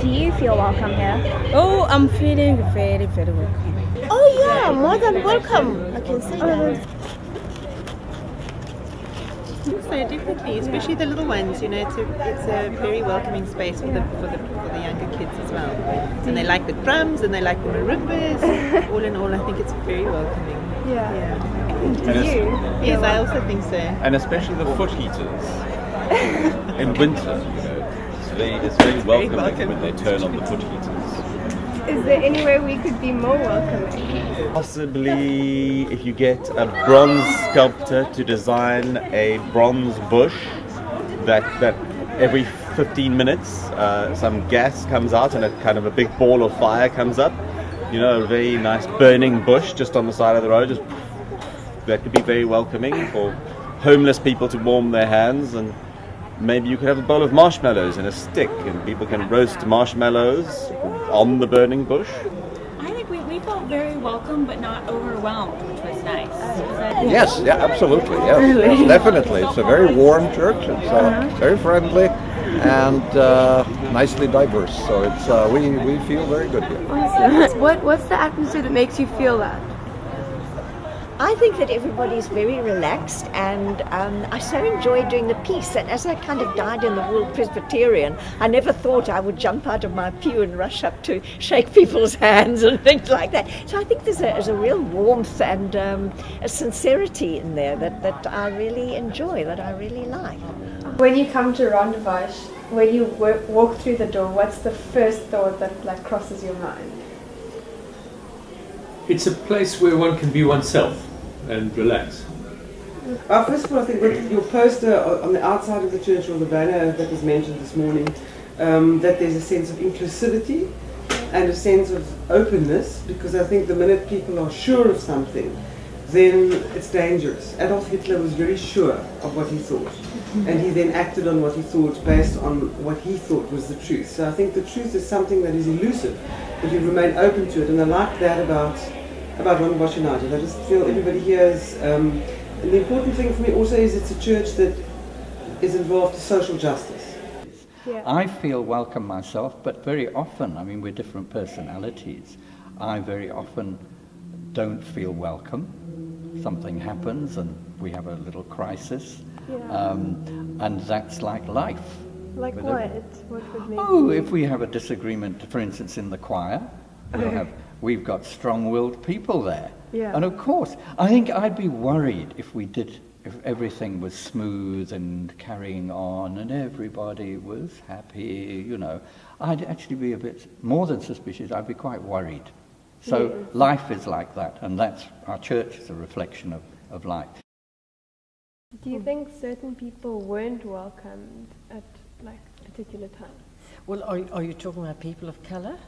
do you feel welcome here? Oh, I'm feeling very, very welcome. Oh yeah, more than welcome. I can say that. So definitely, especially the little ones, you know, it's a very welcoming space for the younger kids as well. And they like the drums and they like the marimbas. All in all, I think it's very welcoming. Yeah. And Do you? Yes, I also think so. And especially the foot heaters in winter. You know, it's very welcoming when they turn on the foot heaters. Is there any way we could be more welcoming? Possibly if you get a bronze sculptor to design a bronze bush that every 15 minutes some gas comes out and a kind of a big ball of fire comes up. You know, a very nice burning bush just on the side of the road. That could be very welcoming for homeless people to warm their hands, and maybe you could have a bowl of marshmallows and a stick and people can roast marshmallows on the burning bush. I think we felt very welcome but not overwhelmed, which was nice. Yes, yeah, absolutely, yes, yes, definitely. It's a very warm church, it's very friendly and nicely diverse, so it's we feel very good here. Awesome. What's the atmosphere that makes you feel that? I think that everybody's very relaxed, and I so enjoy doing the piece. And as I kind of died in the World Presbyterian, I never thought I would jump out of my pew and rush up to shake people's hands and things like that. So I think there's a real warmth and a sincerity in there that I really enjoy, that I really like. When you come to Rondebosch, when you walk through the door, what's the first thought that crosses your mind? It's a place where one can be oneself and relax. First of all, I think with your poster on the outside of the church, or the banner that was mentioned this morning, that there's a sense of inclusivity and a sense of openness, because I think the minute people are sure of something, then it's dangerous. Adolf Hitler was very sure of what he thought, and he then acted on what he thought based on what he thought was the truth. So I think the truth is something that is elusive, but you remain open to it, and I like that about Rondebosch United. I just feel everybody here is, and the important thing for me also is it's a church that is involved in social justice. Yeah. I feel welcome myself, but very often, I mean, we're different personalities. I very often don't feel welcome. Something happens and we have a little crisis, and that's like life. Like what? What would make Oh, if we have a disagreement, for instance, in the choir, we've got strong-willed people there. Yeah. And of course, I think I'd be worried if everything was smooth and carrying on and everybody was happy, you know. I'd actually be a bit more than suspicious. I'd be quite worried. So life is like that, and that's our church is a reflection of life. Do you think certain people weren't welcomed at like particular times? Well, are you talking about people of colour?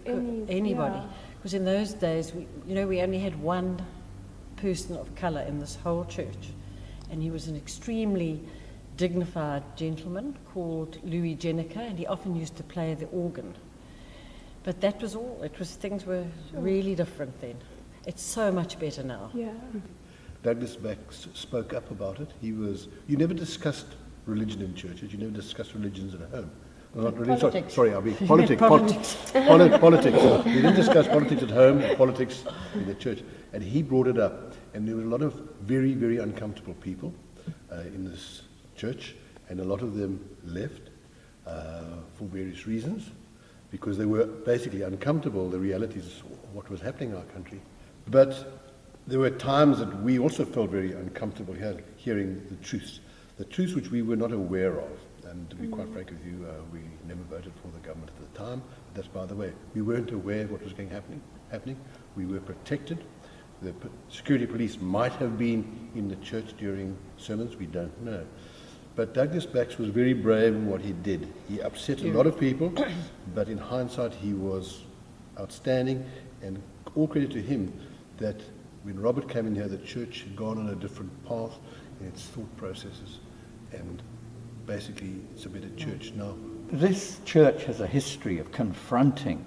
Anybody. Because in those days, we only had one person of colour in this whole church, and he was an extremely dignified gentleman called Louis Jenniker, and he often used to play the organ. But that was all. Things were really different then. It's so much better now. Yeah. Douglas Bax spoke up about it. You never discussed religion in churches. You never discussed religions at home. Not really, politics. sorry, I'll be politics. Politics. We didn't discuss politics at home and politics in the church. And he brought it up. And there were a lot of very, very uncomfortable people in this church. And a lot of them left for various reasons, because they were basically uncomfortable, the realities of what was happening in our country. But there were times that we also felt very uncomfortable hearing the truths which we were not aware of. And to be quite frank with you, we never voted for the government at the time. That's by the way. We weren't aware of what was happening. We were protected. The security police might have been in the church during sermons. We don't know. But Douglas Bax was very brave in what he did. He upset a lot of people, but in hindsight he was outstanding, and all credit to him that when Robert came in here, the church had gone on a different path in its thought processes, and basically it's a better church now. This church has a history of confronting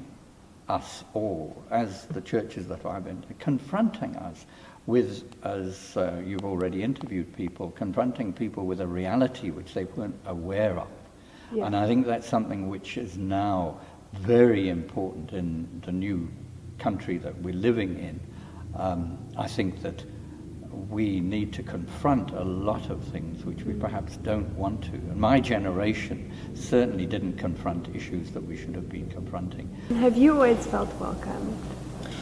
us all, as the churches that I've been, confronting us with, as you've already interviewed people, confronting people with a reality which they weren't aware of. Yeah. And I think that's something which is now very important in the new country that we're living in. I think that we need to confront a lot of things which we perhaps don't want to. And my generation certainly didn't confront issues that we should have been confronting. Have you always felt welcome?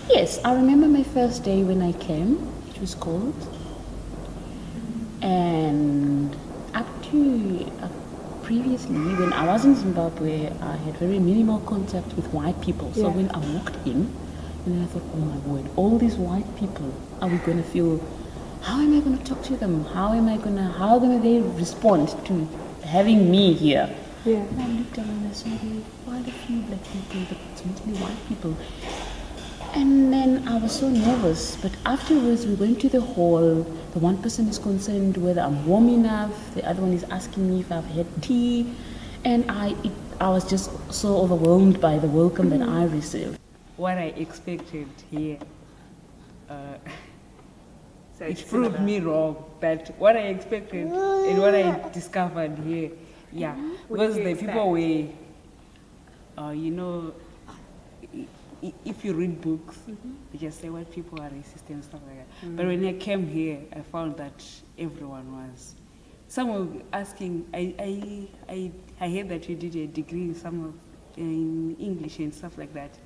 Yes, I remember my first day when I came. It was cold. And up to previously, when I was in Zimbabwe, I had very minimal contact with white people. So when I walked in, and I thought, oh my word, all these white people, are we going to feel, how am I going to talk to them? How do they respond to having me here? Yeah. And I looked around and I saw quite a few black people, but it's mostly white people. And then I was so nervous, but afterwards we went to the hall. The one person is concerned whether I'm warm enough, the other one is asking me if I've had tea, and I was just so overwhelmed by the welcome that I received. What I expected here, it proved me wrong, but what I expected and what I discovered here, because the people were, if you read books, you just say what people are racist and stuff like that. But when I came here, I found that everyone was. Some were asking. I heard that you did a degree in English and stuff like that,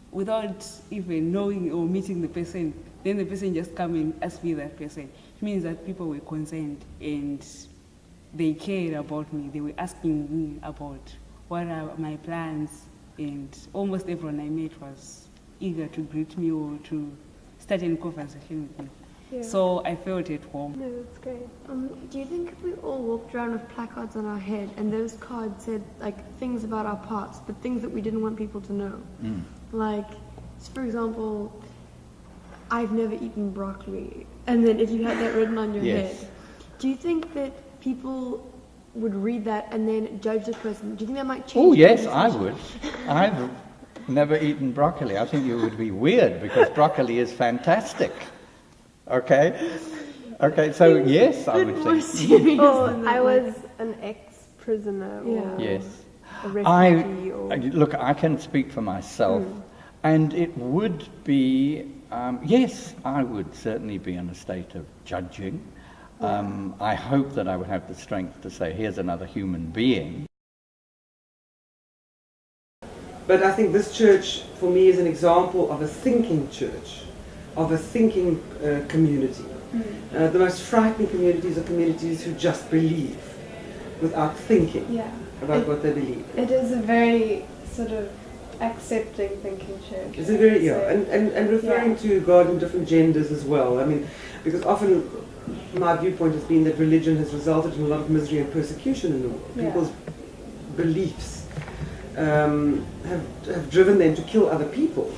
without even knowing or meeting the person. Then the person just come and ask me that question. It means that people were concerned and they cared about me. They were asking me about what are my plans. And almost everyone I met was eager to greet me or to start a conversation with me. Yeah. So I felt at home. No, that's great. Do you think if we all walked around with placards on our head and those cards said like things about our past, but things that we didn't want people to know? Like, for example, I've never eaten broccoli. And then if you had that written on your head, do you think that people would read that and then judge the person? Do you think that might change? Oh yes, I would. I've never eaten broccoli. I think it would be weird because broccoli is fantastic. Okay, so yes, I would think. I was an ex-prisoner or yes. a refugee. Look, I can speak for myself, and it would be, yes, I would certainly be in a state of judging. I hope that I would have the strength to say, here's another human being. But I think this church, for me, is an example of a thinking church, of a thinking community. The most frightening communities are communities who just believe without thinking about what they believe. It is a very sort of accepting thinking church. It's a very, and referring to God in different genders as well. I mean, because often my viewpoint has been that religion has resulted in a lot of misery and persecution in the world. People's beliefs have driven them to kill other people.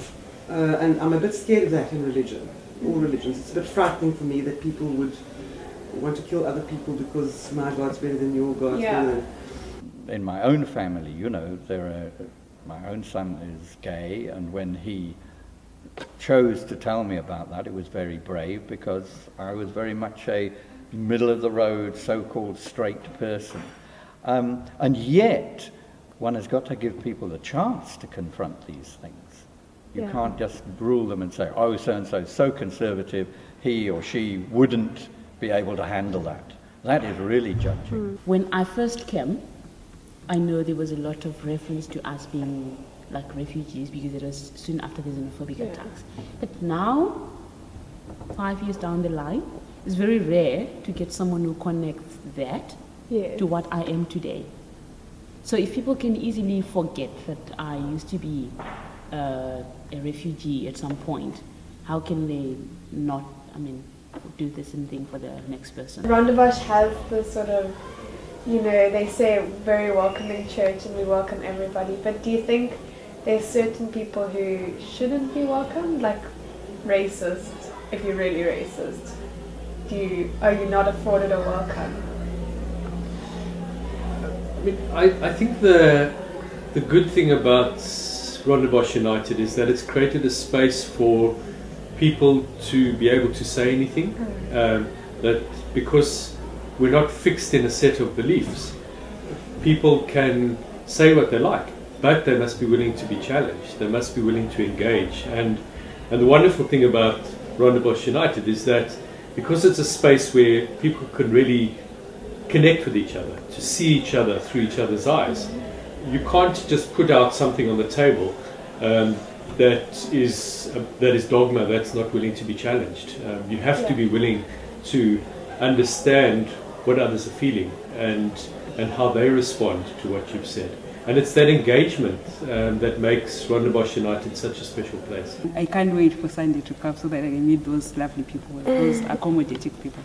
And I'm a bit scared of that in religion, all religions. It's a bit frightening for me that people would want to kill other people because my God's better than your God's better than... In my own family, my own son is gay, and when he chose to tell me about that, it was very brave because I was very much a middle-of-the-road, so-called straight person. And yet, one has got to give people a chance to confront these things. You can't just rule them and say, oh, so-and-so is so conservative, he or she wouldn't be able to handle that. That is really judging. When I first came, I know there was a lot of reference to us being like refugees because it was soon after the xenophobic attacks. But now, 5 years down the line, it's very rare to get someone who connects that to what I am today. So if people can easily forget that I used to be a refugee at some point, how can they not, do the same thing for the next person? Rondebosch has this sort of, they say very welcoming church and we welcome everybody, but do you think there's certain people who shouldn't be welcomed, like racist, if you're really racist? Are you not afforded a welcome? I think the good thing about Rondebosch United is that it's created a space for people to be able to say anything, that because we're not fixed in a set of beliefs, people can say what they like, but they must be willing to be challenged. They must be willing to engage. And the wonderful thing about Rondebosch United is that because it's a space where people can really connect with each other, to see each other through each other's eyes, you can't just put out something on the table that is dogma, that's not willing to be challenged. You have to be willing to understand what others are feeling and how they respond to what you've said. And it's that engagement that makes Rondebosch United such a special place. I can't wait for Sunday to come so that I can meet those lovely people, those accommodating people.